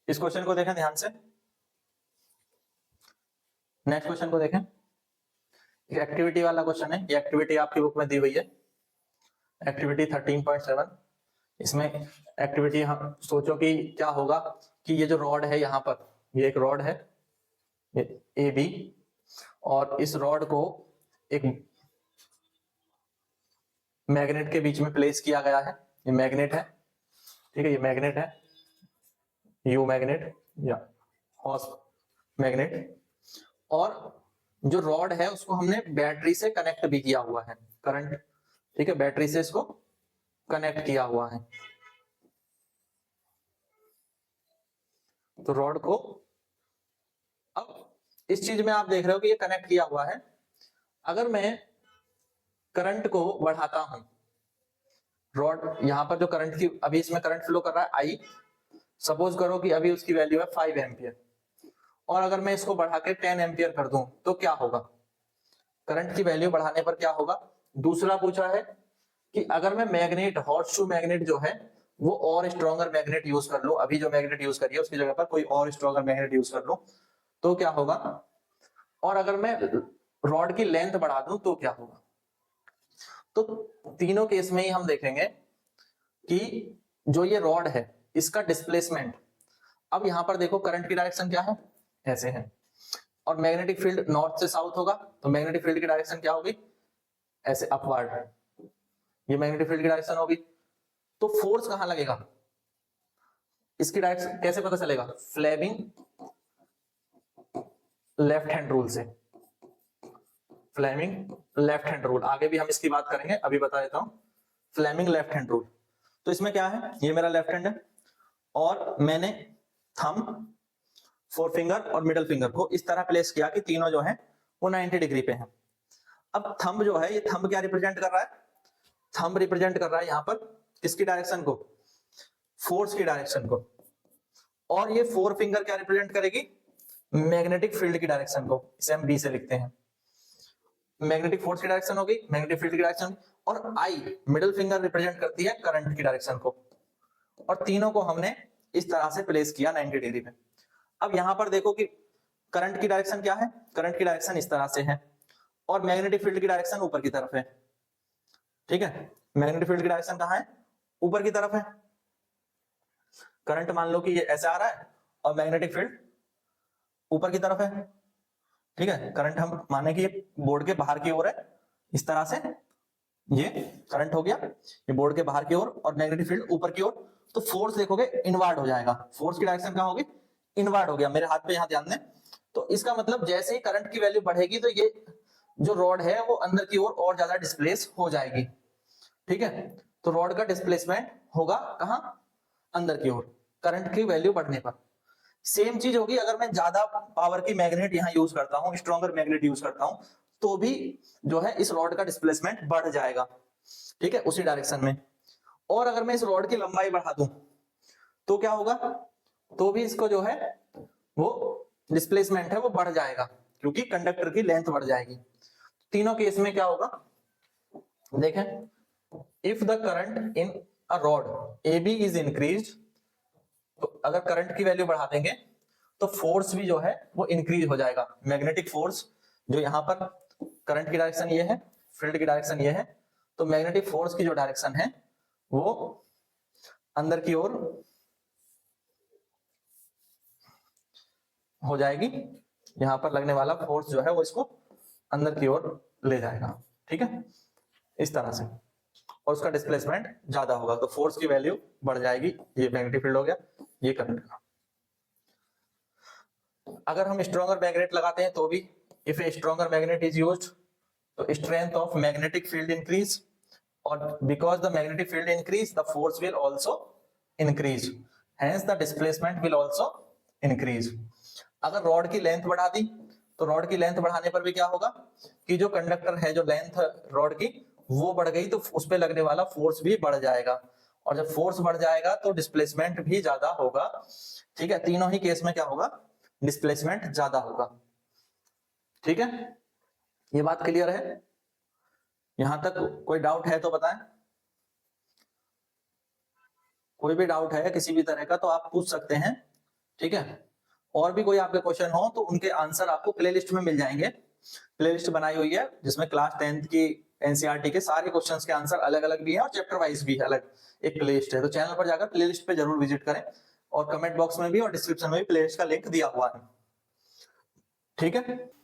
इस क्वेश्चन को देखें ध्यान से, नेक्स्ट क्वेश्चन को देखें। एक्टिविटी वाला क्वेश्चन है, ये एक्टिविटी आपकी बुक में दी हुई है, एक्टिविटी 13.7। इसमें एक्टिविटी हम सोचो कि क्या होगा कि ये जो रॉड है यहाँ पर, ये एक रॉड है ए बी, और इस रॉड को एक मैग्नेट के बीच में प्लेस किया गया है। ये मैग्नेट है, ठीक है, ये मैग्नेट है, यू मैग्नेट या हॉर्स मैग्नेट, और जो रॉड है उसको हमने बैटरी से कनेक्ट भी किया हुआ है, करंट, ठीक है, बैटरी से इसको कनेक्ट किया हुआ है। तो रॉड को, अब इस चीज में आप देख रहे हो कि ये कनेक्ट किया हुआ है। अगर मैं करंट को बढ़ाता हूं, रॉड यहां पर जो करंट की, अभी इसमें करंट फ्लो कर रहा है आई, सपोज करो कि अभी उसकी वैल्यू है 5 एम्पियर, और अगर मैं इसको बढ़ा के 10 एम्पियर कर दूं तो क्या होगा, करंट की वैल्यू बढ़ाने पर क्या होगा। दूसरा पूछा है कि अगर मैं मैग्नेट, हॉर्सशू मैग्नेट जो है वो और स्ट्रॉन्गर मैग्नेट यूज कर लूं, अभी जो मैग्नेट यूज करिए उसकी जगह पर कोई और स्ट्रॉन्गर मैग्नेट यूज कर लूं तो क्या होगा, और अगर मैं रॉड की लेंथ बढ़ा दूं तो क्या होगा। तो तीनों केस में ही हम देखेंगे कि जो ये रॉड है इसका डिस्प्लेसमेंट, अब यहां पर देखो करंट की डायरेक्शन क्या है, ऐसे है, और मैग्नेटिक फील्ड नॉर्थ से साउथ होगा, तो मैग्नेटिक फील्ड की डायरेक्शन क्या होगी, ऐसे अपवर्ड, ये मैग्नेटिक फील्ड की डायरेक्शन होगी। तो फोर्स कहां लगेगा, इसकी डायरेक्शन कैसे पता चलेगा, फ्लेमिंग लेफ्ट हैंड रूल से, फ्लेमिंग लेफ्ट हैंड रूल, आगे भी हम इसकी बात करेंगे, अभी बता देता हूं, फ्लेमिंग लेफ्ट हैंड रूल। तो इसमें क्या है, ये मेरा लेफ्ट हैंड है और मैंने थंब, फोर फिंगर और मिडल फिंगर को इस तरह प्लेस किया कि तीनों जो है वो 90 डिग्री पे हैं। अब थंब जो है, ये थंब क्या रिप्रेजेंट कर रहा है, थंब रिप्रेजेंट कर रहा है यहां पर किसकी डायरेक्शन को, फोर्स की डायरेक्शन को, और ये फोर फिंगर क्या रिप्रेजेंट करेगी, मैग्नेटिक फील्ड की डायरेक्शन को, इसे हम बी से लिखते हैं, मैग्नेटिक फोर्स की डायरेक्शन होगी, मैग्नेटिक फील्ड की डायरेक्शन, और आई मिडिल फिंगर रिप्रेजेंट करती है करंट की डायरेक्शन को, और तीनों को हमने इस तरह से प्लेस किया 90 डिग्री पे। अब यहां पर देखो कि करंट की डायरेक्शन क्या है, करंट की डायरेक्शन इस तरह से है, और मैग्नेटिक फील्ड की डायरेक्शन ऊपर की तरफ है, ठीक है, मैग्नेटिक फील्ड की डायरेक्शन कहां है, ऊपर की तरफ है। करंट मान लो कि ये ऐसे आ रहा है और मैग्नेटिक फील्ड ऊपर की तरफ है, ठीक है, करंट हम माने कि ये बोर्ड के बाहर की ओर है, इस तरह से ये करंट हो गया, ये बोर्ड के बाहर की ओर और मैग्नेटिक फील्ड ऊपर की ओर, तो फोर्स देखोगे इनवर्ड हो जाएगा, फोर्स की डायरेक्शन कहां होगी, इनवर्ड हो गया, मेरे हाथ पे यहां ध्यान दें। तो इसका मतलब जैसे ही करंट की वैल्यू बढ़ेगी तो ये जो रॉड है वो अंदर की ओर और ज्यादा डिस्प्लेस हो जाएगी, ठीक है, तो रॉड का डिस्प्लेसमेंट होगा कहां, अंदर की ओर, करंट की वैल्यू बढ़ने पर। सेम चीज होगी अगर मैं ज्यादा पावर की मैग्नेट यहां यूज करता हूं, स्ट्रॉन्गर मैग्नेट यूज करता हूं, तो भी जो है इस रॉड का डिस्प्लेसमेंट बढ़ जाएगा, ठीक है, उसी डायरेक्शन में। और अगर मैं इस रॉड की लंबाई बढ़ा दूं तो क्या होगा, तो भी इसको जो है वो डिस्प्लेसमेंट है वो बढ़ जाएगा, क्योंकि कंडक्टर की लेंथ बढ़ जाएगी। तीनों केस में क्या होगा, देखें, if the current in a rod A B is increase, तो अगर करंट की वैल्यू बढ़ा देंगे तो फोर्स भी जो है वो इंक्रीज हो जाएगा, मैग्नेटिक फोर्स जो यहां पर, करंट की डायरेक्शन ये है, फील्ड की डायरेक्शन ये है, तो मैग्नेटिक फोर्स की जो डायरेक्शन है वो अंदर की ओर हो जाएगी, यहां पर लगने वाला फोर्स जो है वो इसको अंदर की ओर ले जाएगा, ठीक है, इस तरह से, और उसका डिस्प्लेसमेंट ज्यादा होगा, तो फोर्स की वैल्यू बढ़ जाएगी, ये मैग्नेटिक फील्ड हो गया, ये करंट का। अगर हम स्ट्रॉन्गर मैग्नेट लगाते हैं तो भी, if a stronger magnet is used, तो strength of magnetic field increase, और because the magnetic field increase the force will also increase, hence the displacement will also increase. अगर रॉड की लेंथ बढ़ा दी तो रॉड की लेंथ बढ़ाने पर भी क्या होगा कि जो कंडक्टर है, जो लेंथ रॉड की वो बढ़ गई तो उस पर लगने वाला फोर्स भी बढ़ जाएगा, और जब फोर्स बढ़ जाएगा तो डिस्प्लेसमेंट भी ज्यादा होगा, ठीक है, तीनों ही केस में क्या होगा, डिस्प्लेसमेंट ज्यादा होगा, ठीक है, ये बात क्लियर है, यहां तक कोई डाउट है तो बताएं, कोई भी डाउट है किसी भी तरह का तो आप पूछ सकते हैं, ठीक है। और भी कोई आपके क्वेश्चन हो तो उनके आंसर आपको प्लेलिस्ट में मिल जाएंगे। प्लेलिस्ट बनाई हुई है जिसमें क्लास 10th की एनसीईआरटी के सारे क्वेश्चंस के आंसर अलग अलग भी है और चैप्टर वाइज भी अलग एक प्लेलिस्ट है। तो चैनल पर जाकर प्लेलिस्ट पे जरूर विजिट करें और कमेंट बॉक्स में भी और डिस्क्रिप्शन में भी प्लेलिस्ट का लिंक दिया हुआ है। ठीक है।